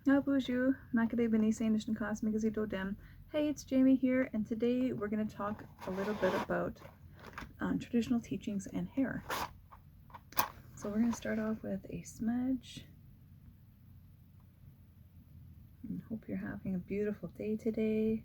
Ah, bonjour, Makade Benisse Nishn Cosmic Dem. Hey, it's Jaime here, and today we're going to talk a little bit about traditional teachings and hair. So we're going to start off with a smudge. And hope you're having a beautiful day today.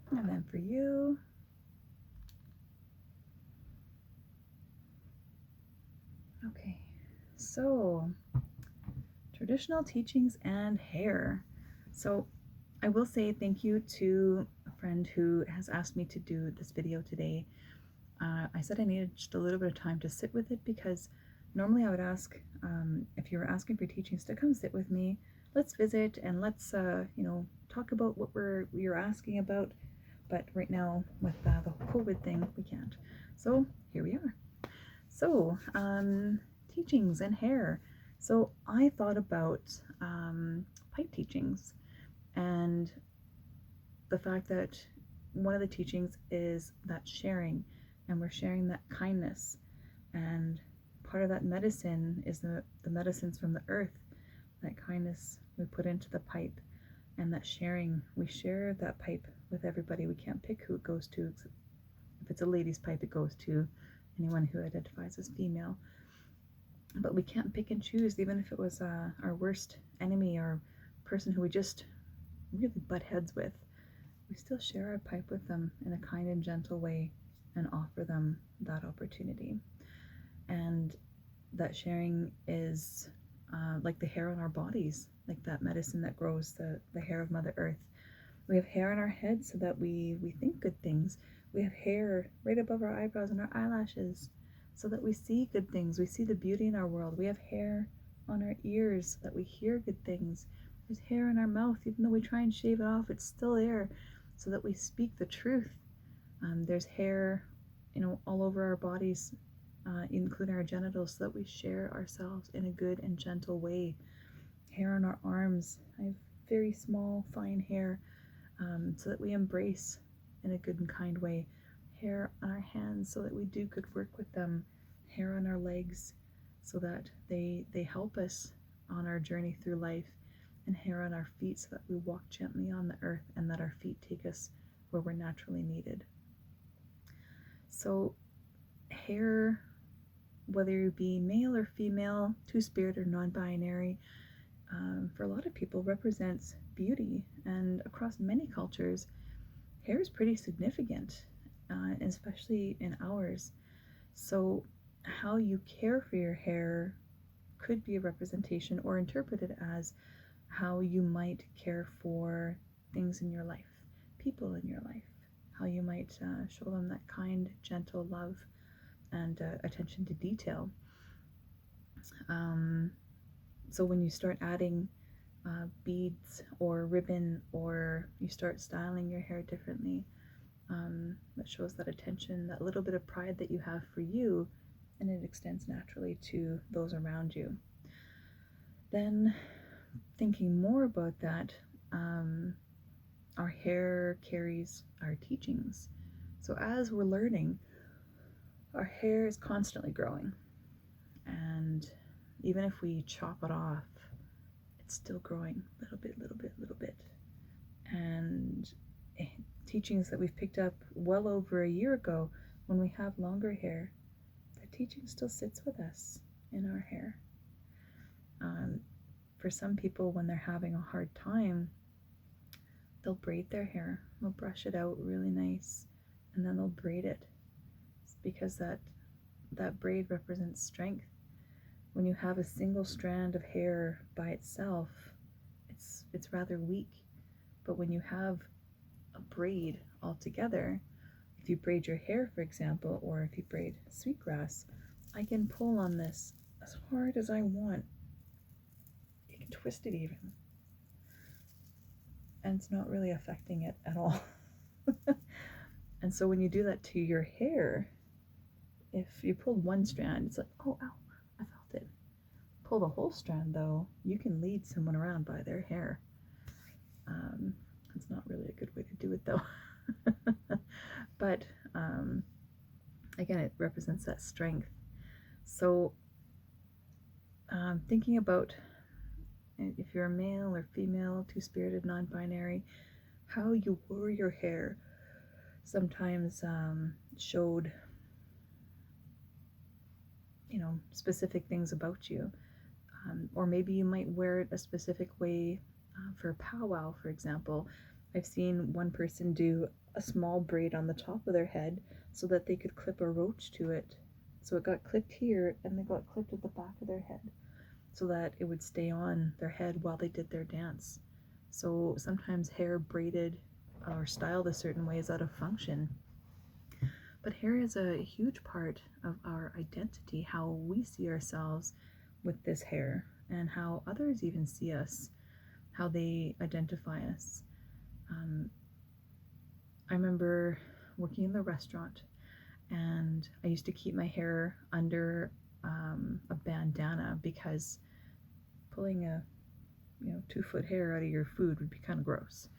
And then for you. Okay, so traditional teachings and hair. So I will say thank you to a friend who has asked me to do this video today. I said I needed just a little bit of time to sit with it because normally I would ask if you were asking for teachings to come sit with me, let's visit and let's talk about what you're asking about. But right now with the COVID thing, we can't. So here we are. So teachings and hair. So I thought about pipe teachings and the fact that one of the teachings is that sharing, and we're sharing that kindness, and part of that medicine is the medicines from the earth, that kindness we put into the pipe, and that sharing, we share that pipe with everybody. We can't pick who it goes to. If it's a lady's pipe, it goes to anyone who identifies as female, but we can't pick and choose. Even if it was our worst enemy or person who we just really butt heads with, we still share our pipe with them in a kind and gentle way and offer them that opportunity. And that sharing is like the hair on our bodies, like that medicine that grows, the hair of Mother Earth. We have hair on our heads so that we think good things. We have hair right above our eyebrows and our eyelashes so that we see good things. We see the beauty in our world. We have hair on our ears so that we hear good things. There's hair in our mouth. Even though we try and shave it off, it's still there so that we speak the truth. There's hair, all over our bodies, including our genitals, so that we share ourselves in a good and gentle way. Hair on our arms. I have very small, fine hair, so that we embrace in a good and kind way. Hair on our hands so that we do good work with them. Hair on our legs so that they help us on our journey through life. And hair on our feet so that we walk gently on the earth and that our feet take us where we're naturally needed. So hair, whether you be male or female, two-spirit or non-binary, for a lot of people represents beauty, and across many cultures, hair is pretty significant, especially in ours. So how you care for your hair could be a representation or interpreted as how you might care for things in your life, people in your life, how you might show them that kind, gentle love and attention to detail. So when you start adding beads or ribbon, or you start styling your hair differently, that shows that attention, that little bit of pride that you have for you, and it extends naturally to those around you. Then, thinking more about that, our hair carries our teachings. So as we're learning, our hair is constantly growing, and even if we chop it off, it's still growing little bit, little bit, little bit. And teachings that we've picked up well over a year ago, when we have longer hair, that teaching still sits with us in our hair. For some people, when they're having a hard time, they'll braid their hair, they'll brush it out really nice, and then they'll braid it. It's because that braid represents strength. When you have a single strand of hair by itself, it's rather weak. But when you have a braid all together, if you braid your hair, for example, or if you braid sweetgrass, I can pull on this as hard as I want. You can twist it even. And it's not really affecting it at all. And so when you do that to your hair, if you pull one strand, it's like, oh, ow, I felt it. Pull the whole strand, though, you can lead someone around by their hair. It's not really a good way to do it, though. But again, it represents that strength. So thinking about if you're a male or female, two-spirited, non-binary, how you wore your hair sometimes showed, specific things about you. Or maybe you might wear it a specific way for a powwow, for example. I've seen one person do a small braid on the top of their head so that they could clip a roach to it. So it got clipped here and they got clipped at the back of their head so that it would stay on their head while they did their dance. So sometimes hair braided or styled a certain way is out of function. But hair is a huge part of our identity, how we see ourselves with this hair and how others even see us, how they identify us. I remember working in the restaurant and I used to keep my hair under a bandana because pulling a 2-foot hair out of your food would be kind of gross.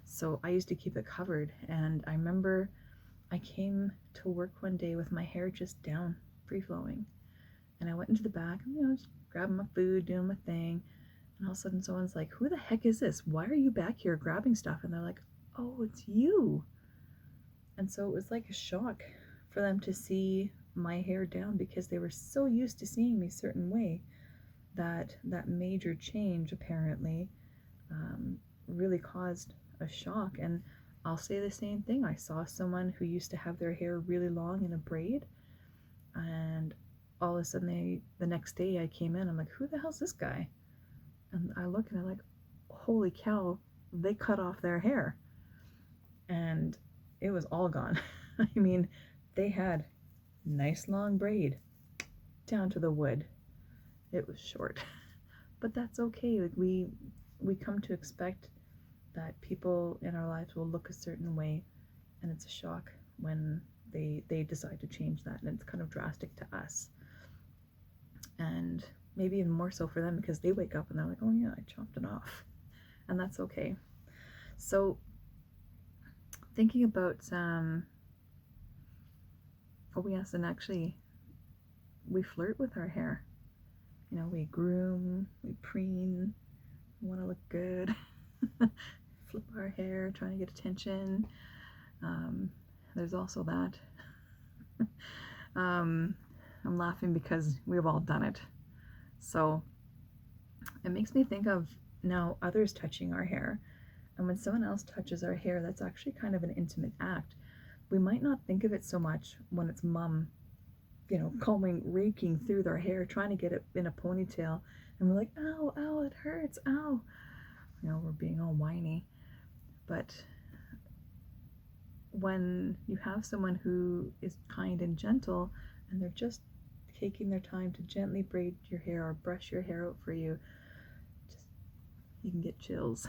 So I used to keep it covered, and I remember I came to work one day with my hair just down, free flowing, and I went into the back, just grabbing my food, doing my thing, and all of a sudden someone's like, "Who the heck is this? Why are you back here grabbing stuff?" And they're like, "Oh, it's you." And so it was like a shock for them to see my hair down because they were so used to seeing me a certain way that that major change apparently really caused a shock. And I'll say the same thing. I saw someone who used to have their hair really long in a braid, and all of a sudden the next day I came in, I'm like, "Who the hell's this guy?" And I look and I'm like, holy cow, they cut off their hair. And it was all gone. I mean, they had nice long braid down to the wood. It was short. But that's okay. Like we come to expect that people in our lives will look a certain way, and it's a shock when they decide to change that, and it's kind of drastic to us. And maybe even more so for them because they wake up and they're like, "Oh yeah, I chopped it off." And that's okay. So thinking about yes, and actually we flirt with our hair. We groom, we preen, we want to look good. Flip our hair, trying to get attention. There's also that. I'm laughing because we've all done it. So it makes me think of now others touching our hair. And when someone else touches our hair, that's actually kind of an intimate act. We might not think of it so much when it's mom, combing, raking through their hair, trying to get it in a ponytail. And we're like, "Ow, ow, it hurts, ow." We're being all whiny. But when you have someone who is kind and gentle and they're just taking their time to gently braid your hair or brush your hair out for you, you can get chills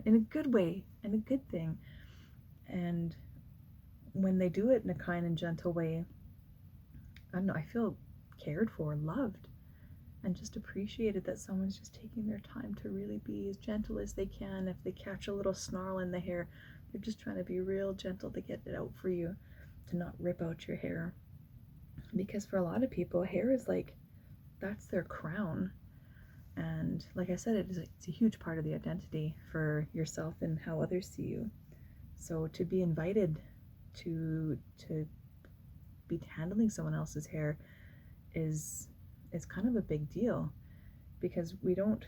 in a good way and a good thing. And when they do it in a kind and gentle way, I don't know, I feel cared for, loved, and just appreciated that someone's just taking their time to really be as gentle as they can. If they catch a little snarl in the hair, they're just trying to be real gentle to get it out for you, to not rip out your hair. Because for a lot of people, hair is like, that's their crown. And like I said, it's a huge part of the identity for yourself and how others see you. So to be invited to be handling someone else's hair is kind of a big deal, because we don't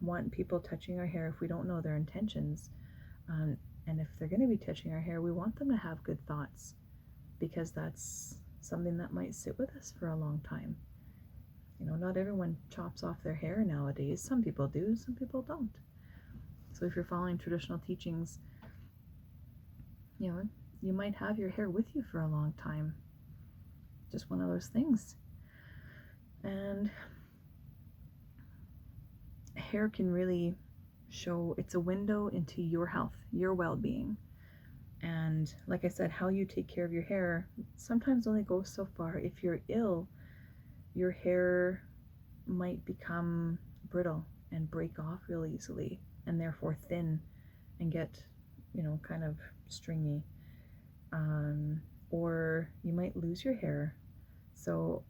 want people touching our hair if we don't know their intentions. And if they're going to be touching our hair, we want them to have good thoughts, because that's something that might sit with us for a long time. Not everyone chops off their hair nowadays. Some people do, some people don't. So if you're following traditional teachings, you might have your hair with you for a long time. Just one of those things. And hair can really show, it's a window into your health, your well-being. And like I said, how you take care of your hair sometimes only goes so far. If you're ill, your hair might become brittle and break off real easily, and therefore thin and get kind of stringy. Um, or you might lose your hair. So,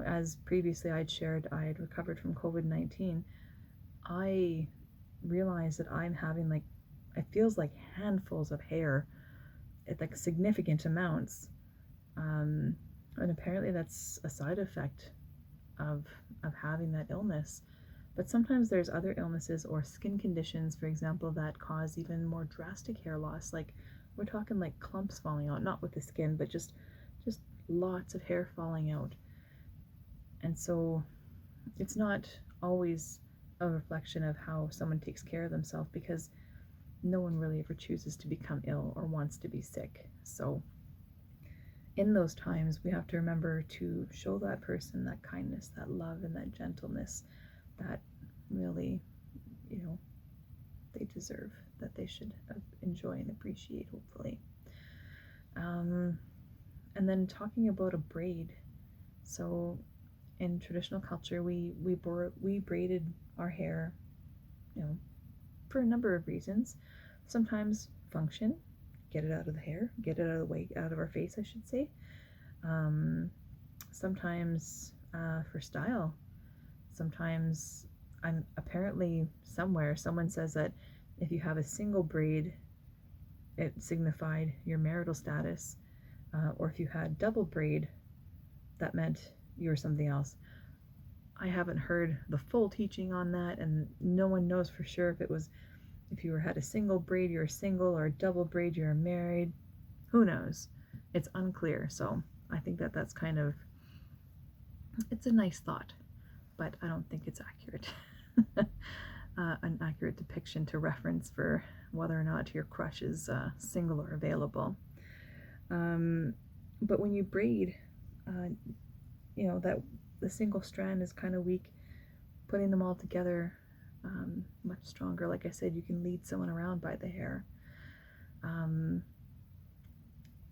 as previously I'd shared, I had recovered from COVID-19. I realized that I'm having it feels like handfuls of hair, like significant amounts. And apparently that's a side effect of having that illness. But sometimes there's other illnesses or skin conditions, for example, that cause even more drastic hair loss. Like we're talking like clumps falling out, not with the skin, but just lots of hair falling out. And so it's not always a reflection of how someone takes care of themselves, because no one really ever chooses to become ill or wants to be sick. So in those times, we have to remember to show that person that kindness, that love, and that gentleness that really, they deserve, that they should enjoy and appreciate, hopefully. And then talking about a braid. So in traditional culture, we braided our hair, for a number of reasons. Sometimes function, get it out of the hair, get it out of the way, out of our face, I should say. Sometimes for style. Sometimes apparently somewhere someone says that if you have a single braid, it signified your marital status, or if you had double braid, that meant you were something else. I haven't heard the full teaching on that, and no one knows for sure if you had a single braid, you're single, or a double braid, you're married. Who knows? It's unclear. So I think that that's kind of, it's a nice thought, but I don't think it's accurate. An accurate depiction to reference for whether or not your crush is single or available. But when you braid, that the single strand is kind of weak. Putting them all together, much stronger. Like I said, you can lead someone around by the hair. When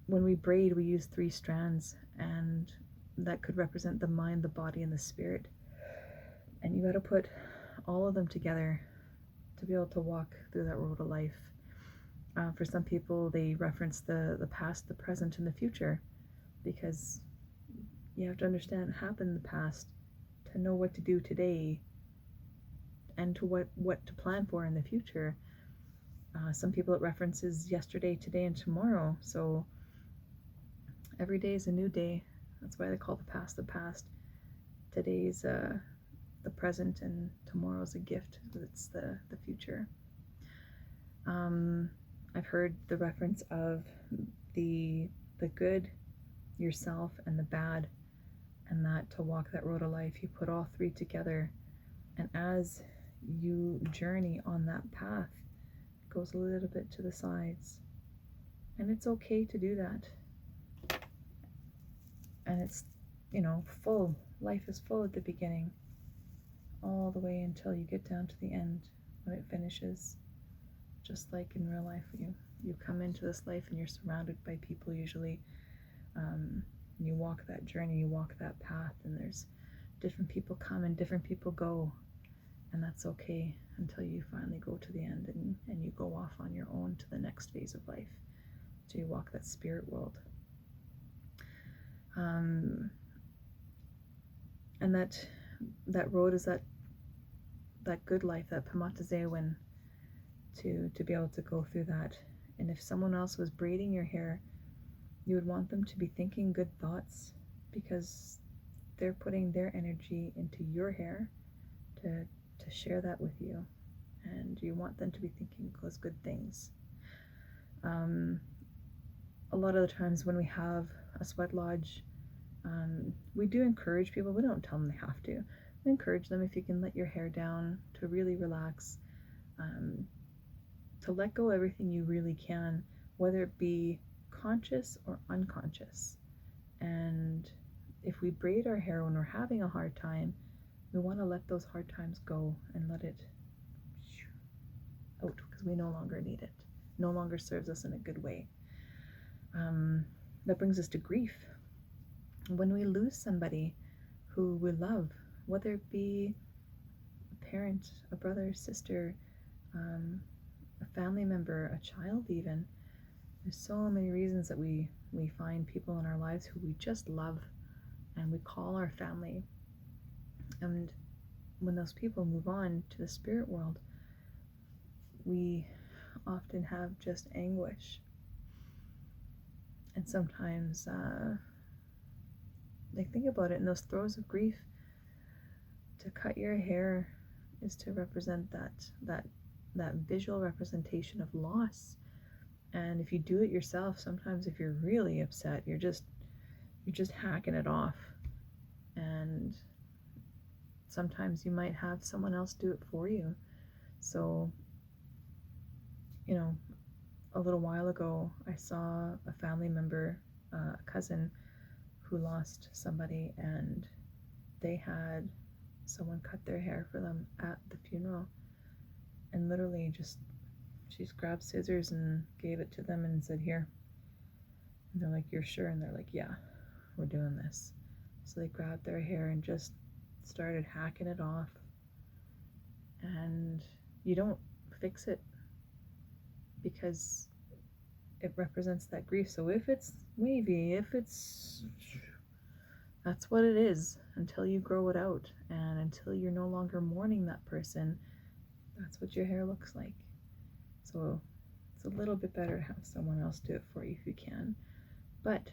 we braid, we use 3 strands, and that could represent the mind, the body, and the spirit. And you got to put all of them together to be able to walk through that road of life. For some people, they reference the past, the present, and the future, because you have to understand what happened in the past to know what to do today, and to what to plan for in the future. Some people, it references yesterday, today, and tomorrow. So every day is a new day. That's why they call the past the past. Today's the present, and tomorrow's a gift. It's the future. I've heard the reference of the good, yourself, and the bad, and that to walk that road of life, you put all 3 together. And as you journey on that path, it goes a little bit to the sides. And it's okay to do that. And it's, full. Life is full at the beginning, all the way until you get down to the end when it finishes. Just like in real life, you come into this life and you're surrounded by people usually. You walk that journey, you walk that path, and there's different people come and different people go. And that's okay until you finally go to the end and you go off on your own to the next phase of life. So you walk that spirit world. And that road is that good life, that Pamatazewan, to be able to go through that. And if someone else was braiding your hair, you would want them to be thinking good thoughts, because they're putting their energy into your hair to share that with you, and you want them to be thinking those good things. A lot of the times when we have a sweat lodge, we do encourage people. We don't tell them they have to. We encourage them, if you can let your hair down, to really relax, to let go everything you really can, whether it be conscious or unconscious. And if we braid our hair when we're having a hard time, we want to let those hard times go and let it out, because we no longer need it. No longer serves us in a good way. That brings us to grief. When we lose somebody who we love, whether it be a parent, a brother, sister, a family member, a child even. There's so many reasons that we find people in our lives who we just love and we call our family. And when those people move on to the spirit world, we often have just anguish. And sometimes, like, think about it, in those throes of grief, to cut your hair is to represent that visual representation of loss. And if you do it yourself, sometimes if you're really upset, you're just hacking it off. And sometimes you might have someone else do it for you. So, you know, a little while ago, I saw a family member, a cousin, who lost somebody, and they had someone cut their hair for them at the funeral. And literally she just grabbed scissors and gave it to them and said, "Here." And they're like, "You're sure?" And they're like, "Yeah, we're doing this." So they grabbed their hair and just started hacking it off. And you don't fix it because it represents that grief. So if it's wavy, that's what it is until you grow it out, and until you're no longer mourning that person, that's what your hair looks like. So it's a little bit better to have someone else do it for you if you can. But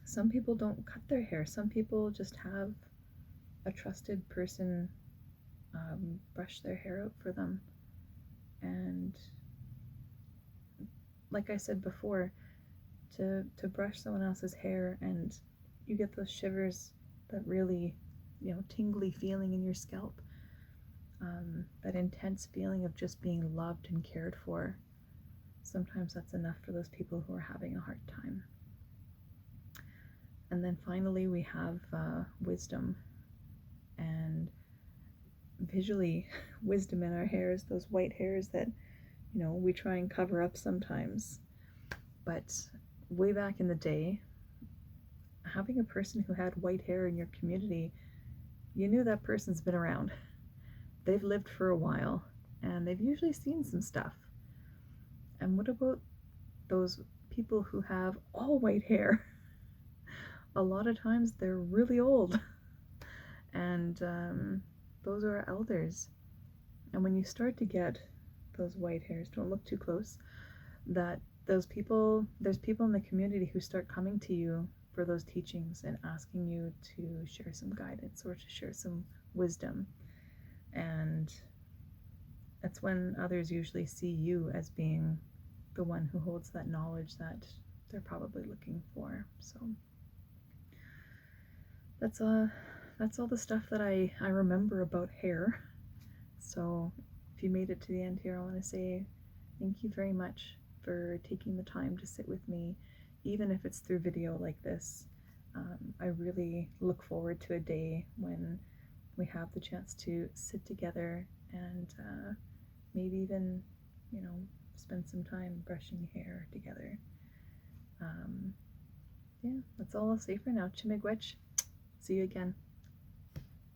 some people don't cut their hair. Some people just have a trusted person brush their hair out for them. And like I said before, to brush someone else's hair and you get those shivers, that really, tingly feeling in your scalp, that intense feeling of just being loved and cared for. Sometimes that's enough for those people who are having a hard time. And then finally we have wisdom. And visually, wisdom in our hairs, those white hairs that, we try and cover up sometimes. But way back in the day, having a person who had white hair in your community, you knew that person's been around. They've lived for a while, and they've usually seen some stuff. And what about those people who have all white hair? A lot of times they're really old, and those are elders. And when you start to get those white hairs, don't look too close, there's people in the community who start coming to you for those teachings and asking you to share some guidance or to share some wisdom. And that's when others usually see you as being the one who holds that knowledge that they're probably looking for. So that's all the stuff that I remember about hair. So if you made it to the end here, I want to say thank you very much for taking the time to sit with me, even if it's through video like this. I really look forward to a day when we have the chance to sit together and maybe even, spend some time brushing hair together. Yeah, that's all I'll say for now. Chimigwech. See you again.